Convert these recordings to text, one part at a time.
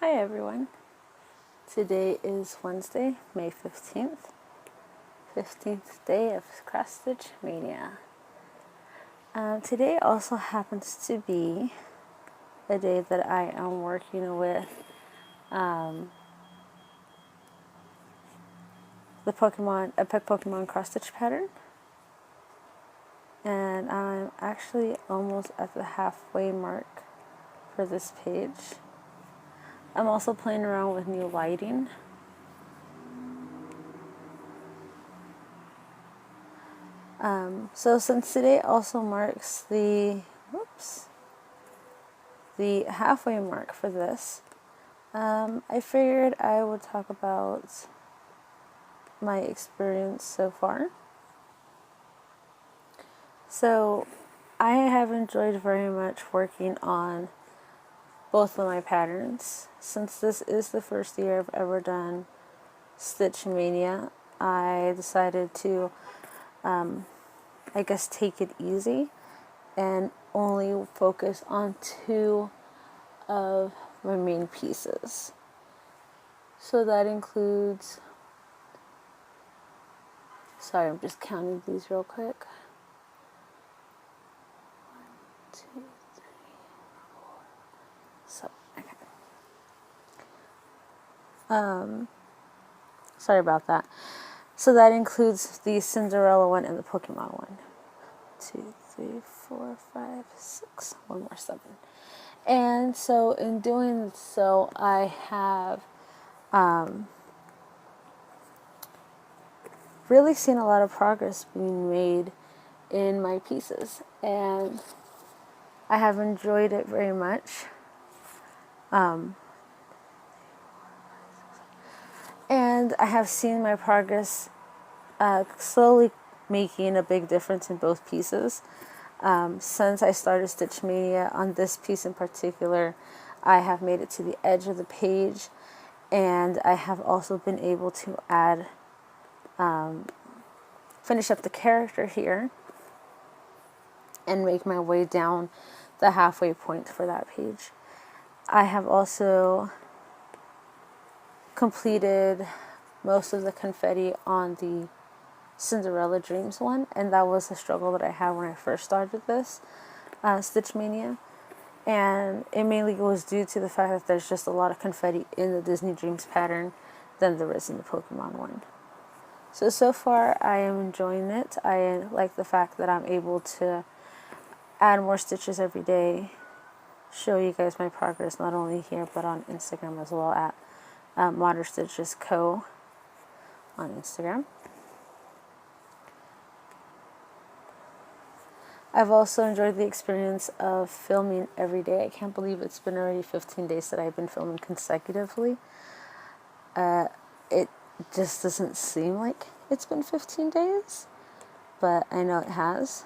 Hi everyone. Today is Wednesday, May 15th, 15th day of Stitch Maynia. Today also happens to be a day that I am working with the Epic Pokemon cross stitch pattern, and I'm actually almost at the halfway mark for this page. I'm also playing around with new lighting. So since today also marks the halfway mark for this, I figured I would talk about my experience so far. So I have enjoyed very much working on both of my patterns. Since this is the first year I've ever done Stitch Maynia, I decided to take it easy and only focus on two of my main pieces. So that includes, sorry, I'm just counting these real quick. 1, 2, 3, 4, 7. Okay. Sorry about that. So that includes the Cinderella one and the Pokemon one. 2, 3, 4, 5, 6. One more, 7. And so in doing so, I have really seen a lot of progress being made in my pieces, and I have enjoyed it very much. And I have seen my progress slowly making a big difference in both pieces. Since I started Stitch Maynia, on this piece in particular, I have made it to the edge of the page, and I have also been able to add, finish up the character here and make my way down the halfway point for that page. I have also completed most of the confetti on the Cinderella Dreams one, and that was a struggle that I had when I first started this Stitch Maynia, and it mainly was due to the fact that there's just a lot of confetti in the Disney Dreams pattern than there is in the Pokemon one. So far I am enjoying it. I like the fact that I'm able to add more stitches every day, show you guys my progress not only here but on Instagram as well at Modern Stitches Co. on Instagram. I've also enjoyed the experience of filming every day. I can't believe it's been already 15 days that I've been filming consecutively. It just doesn't seem like it's been 15 days, but I know it has.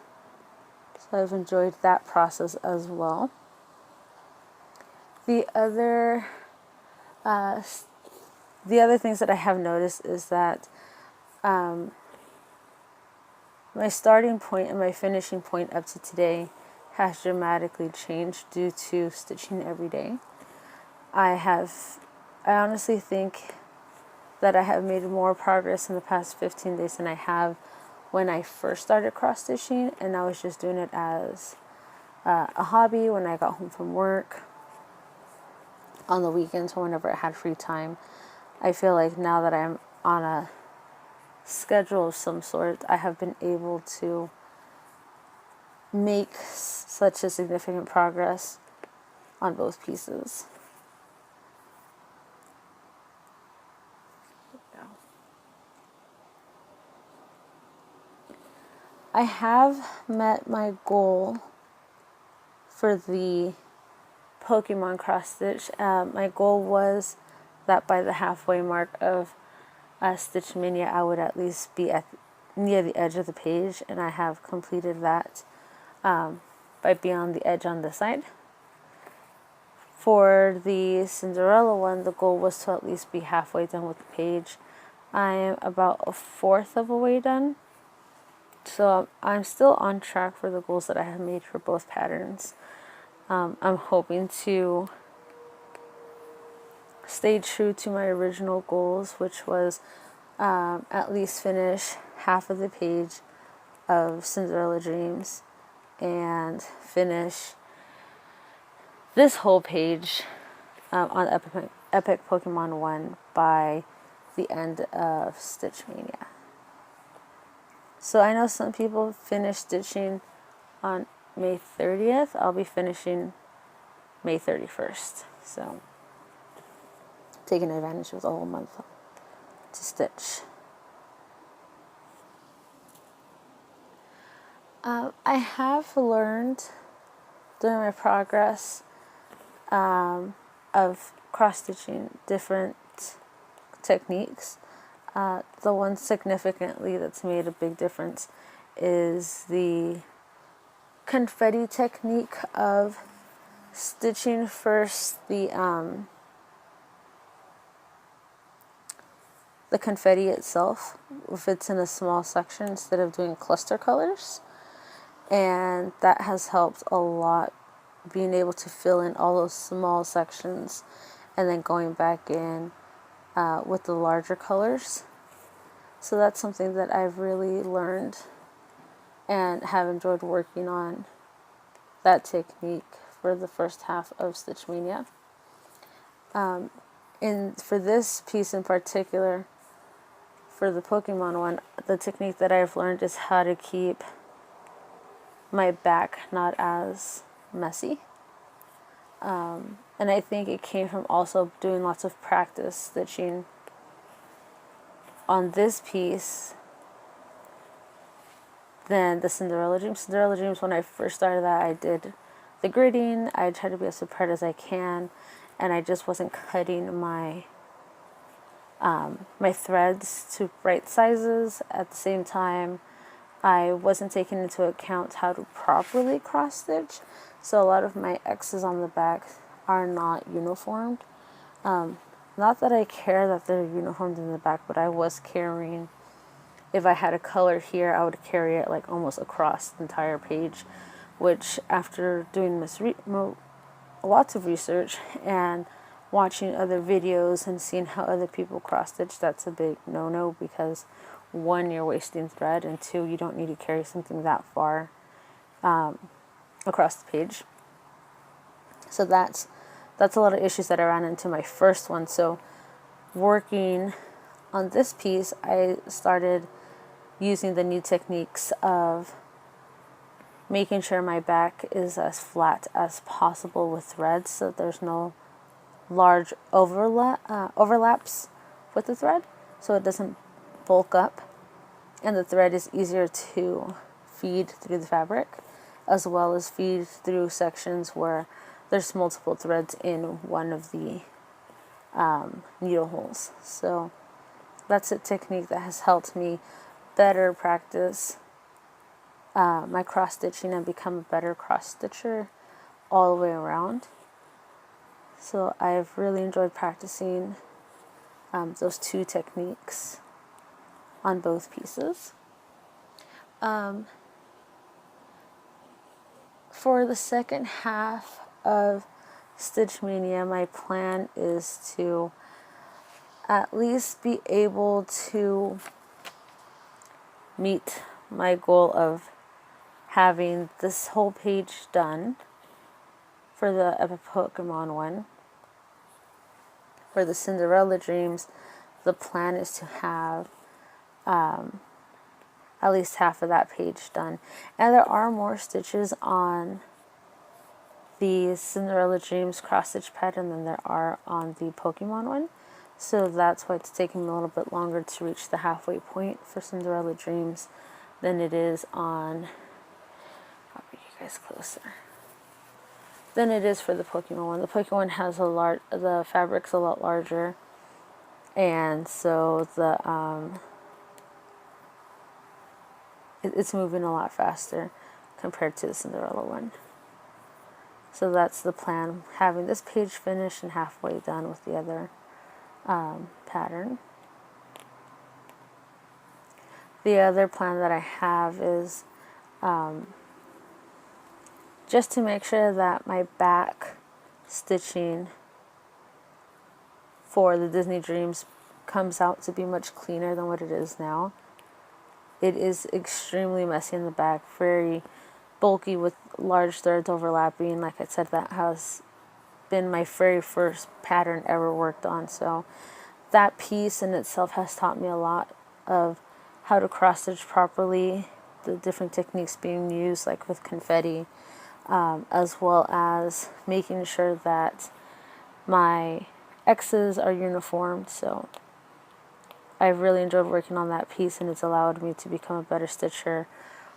So I've enjoyed that process as well. The other things that I have noticed is that my starting point and my finishing point up to today has dramatically changed due to stitching every day. I honestly think that I have made more progress in the past 15 days than I have when I first started cross stitching, and I was just doing it as a hobby when I got home from work, on the weekends or whenever I had free time. I feel like now that I'm on a schedule of some sort, I have been able to make such a significant progress on both pieces. I have met my goal for the Pokemon cross stitch. My goal was that by the halfway mark of Stitch Maynia, I would at least be near the edge of the page, and I have completed that by being on the edge on this side. For the Cinderella one, the goal was to at least be halfway done with the page. I am about a fourth of a way done, so I'm still on track for the goals that I have made for both patterns. I'm hoping to stayed true to my original goals, which was at least finish half of the page of Cinderella Dreams and finish this whole page on Epic Pokemon 1 by the end of Stitch Maynia. So I know some people finish stitching on May 30th. I'll be finishing May 31st. So taking advantage of the whole month to stitch. I have learned during my progress of cross-stitching different techniques. The one significantly that's made a big difference is the confetti technique of stitching first the confetti itself, if it's in a small section, instead of doing cluster colors. And that has helped a lot, being able to fill in all those small sections and then going back in with the larger colors. So that's something that I've really learned and have enjoyed working on, that technique for the first half of Stitch Maynia. And for this piece in particular, for the Pokemon one, the technique that I've learned is how to keep my back not as messy. And I think it came from also doing lots of practice stitching on this piece than the Cinderella Dreams. Cinderella Dreams, when I first started that, I did the gridding. I tried to be as prepared as I can, and I just wasn't cutting my my threads to right sizes. At the same time, I wasn't taking into account how to properly cross stitch, so a lot of my X's on the back are not uniformed. Not that I care that they're uniformed in the back, but I was carrying, if I had a color here, I would carry it like almost across the entire page, which after doing lots of research and watching other videos and seeing how other people cross stitch, that's a big no-no, because one, you're wasting thread, and two, you don't need to carry something that far across the page. So that's a lot of issues that I ran into my first one. So working on this piece, I started using the new techniques of making sure my back is as flat as possible with threads, so there's no large overlaps with the thread, so it doesn't bulk up, and the thread is easier to feed through the fabric, as well as feed through sections where there's multiple threads in one of the needle holes. So that's a technique that has helped me better practice my cross stitching and become a better cross stitcher all the way around. So I've really enjoyed practicing those two techniques on both pieces. For the second half of Stitch Maynia, my plan is to at least be able to meet my goal of having this whole page done for the Epic Pokemon one. For the Cinderella Dreams, the plan is to have at least half of that page done. And there are more stitches on the Cinderella Dreams cross stitch pattern than there are on the Pokemon one. So that's why it's taking me a little bit longer to reach the halfway point for Cinderella Dreams than it is on, I'll bring you guys closer, than it is for the Pokemon one. The Pokemon one has the fabric's a lot larger, and so it's moving a lot faster compared to the Cinderella one. So that's the plan, having this page finished and halfway done with the other pattern. The other plan that I have is just to make sure that my back stitching for the Disney Dreams comes out to be much cleaner than what it is now. It is extremely messy in the back, very bulky with large threads overlapping. Like I said, that has been my very first pattern ever worked on, so that piece in itself has taught me a lot of how to cross stitch properly, the different techniques being used, like with confetti, as well as making sure that my X's are uniformed. So I've really enjoyed working on that piece, and it's allowed me to become a better stitcher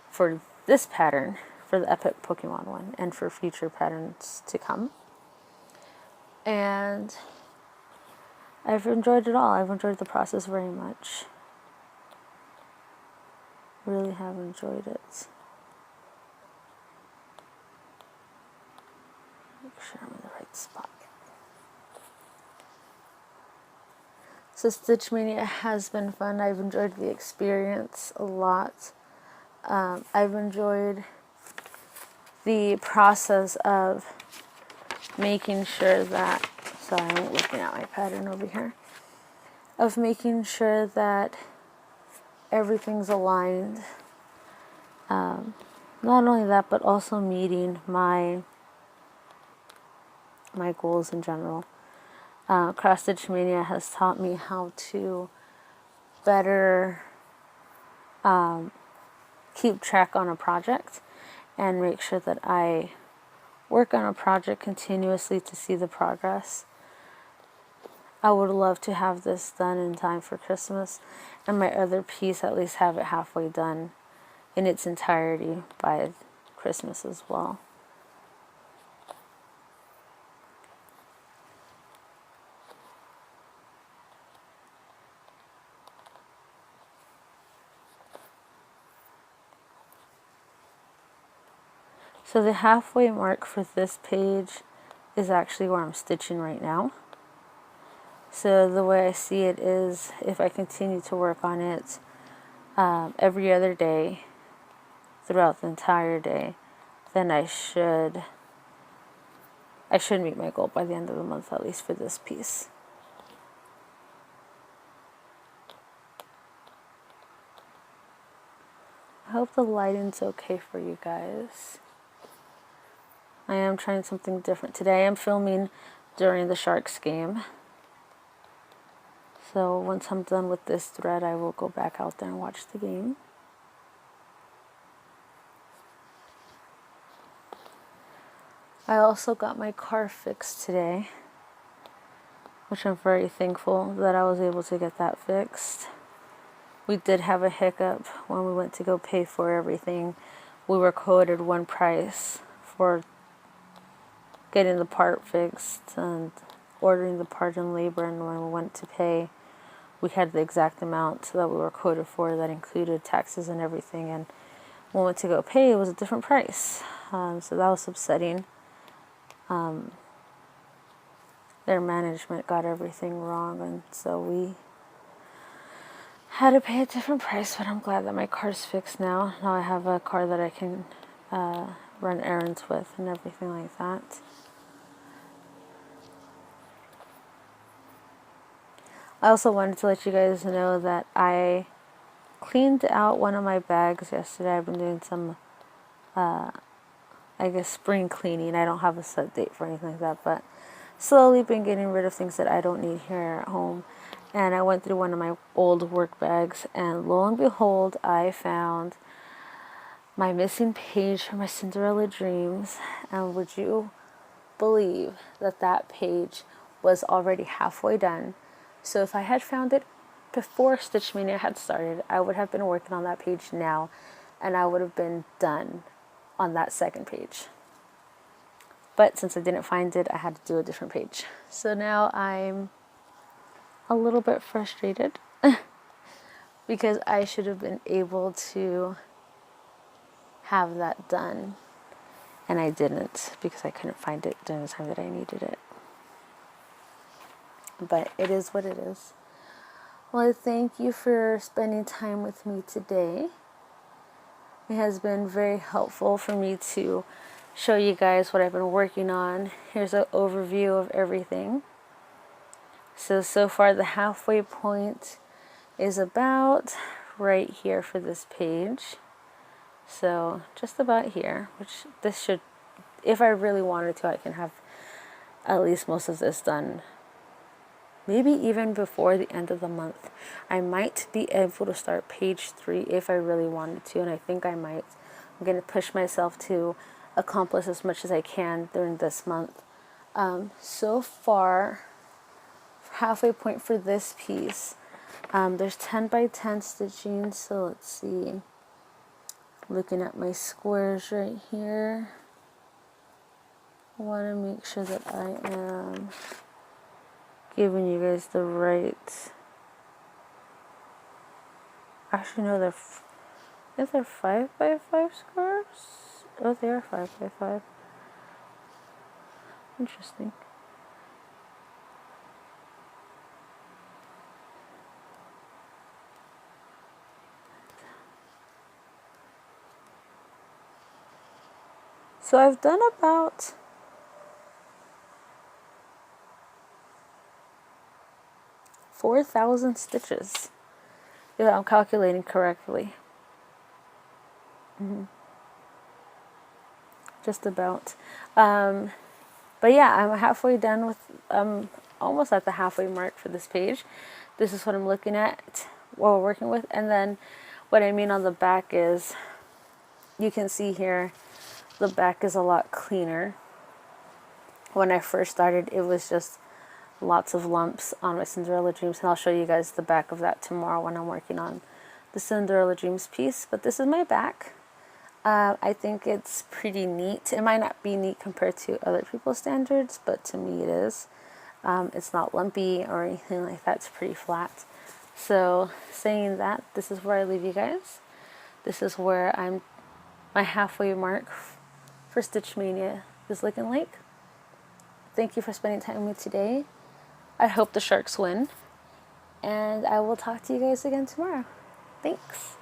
for this pattern, for the Epic Pokemon one, and for future patterns to come. And I've enjoyed it all. I've enjoyed the process very much. Really have enjoyed it. Make sure I'm in the right spot. So Stitch Maynia has been fun. I've enjoyed the experience a lot. I've enjoyed the process of making sure that, sorry, I'm looking at my pattern over here, of making sure that everything's aligned. Not only that, but also meeting my goals in general. Cross Stitch Maynia has taught me how to better keep track on a project and make sure that I work on a project continuously to see the progress. I would love to have this done in time for Christmas, and my other piece at least have it halfway done in its entirety by Christmas as well. So the halfway mark for this page is actually where I'm stitching right now. So the way I see it is, if I continue to work on it every other day throughout the entire day, then I should meet my goal by the end of the month, at least for this piece. I hope the lighting's okay for you guys. I am trying something different today. I am filming during the Sharks game. So once I'm done with this thread, I will go back out there and watch the game. I also got my car fixed today, which I'm very thankful that I was able to get that fixed. We did have a hiccup when we went to go pay for everything. We were quoted one price for getting the part fixed and ordering the part in labor, and when we went to pay, we had the exact amount that we were quoted for that included taxes and everything, and when we went to go pay, it was a different price. So that was upsetting. Their management got everything wrong, and so we had to pay a different price, but I'm glad that my car's fixed now. Now I have a car that I can run errands with and everything like that. I also wanted to let you guys know that I cleaned out one of my bags yesterday. I've been doing some, I guess, spring cleaning. I don't have a set date for anything like that, but slowly been getting rid of things that I don't need here at home. And I went through one of my old work bags, and lo and behold, I found my missing page from my Cinderella Dreams. And would you believe that that page was already halfway done? So if I had found it before Stitch Maynia had started, I would have been working on that page now, and I would have been done on that second page. But since I didn't find it, I had to do a different page. So now I'm a little bit frustrated because I should have been able to have that done, and I didn't because I couldn't find it during the time that I needed it. But it is what it is. Well, I thank you for spending time with me today. It has been very helpful for me to show you guys what I've been working on. Here's an overview of everything. So far the halfway point is about right here for this page. So just about here, which this should, if I really wanted to, I can have at least most of this done. Maybe even before the end of the month. I might be able to start page 3 if I really wanted to, and I think I might. I'm going to push myself to accomplish as much as I can during this month. So far, halfway point for this piece, there's 10 by 10 stitching, so let's see. Looking at my squares right here, I want to make sure that I am giving you guys the right. Actually, no, is there 5 by 5 squares? Oh, they are 5 by 5. Interesting. So I've done about 4,000 stitches, if I'm calculating correctly. Just about. But yeah, I'm halfway done with, almost at the halfway mark for this page. This is what I'm looking at, what we're working with. And then what I mean on the back is, you can see here, the back is a lot cleaner. When I first started, it was just lots of lumps on my Cinderella Dreams, and I'll show you guys the back of that tomorrow when I'm working on the Cinderella Dreams piece. But this is my back. I think it's pretty neat. It might not be neat compared to other people's standards, but to me it is. It's not lumpy or anything like that. It's pretty flat. So saying that, this is where I leave you guys. This is where my halfway mark for Stitch Mania is looking like. Thank you for spending time with me today. I hope the Sharks win. And I will talk to you guys again tomorrow. Thanks.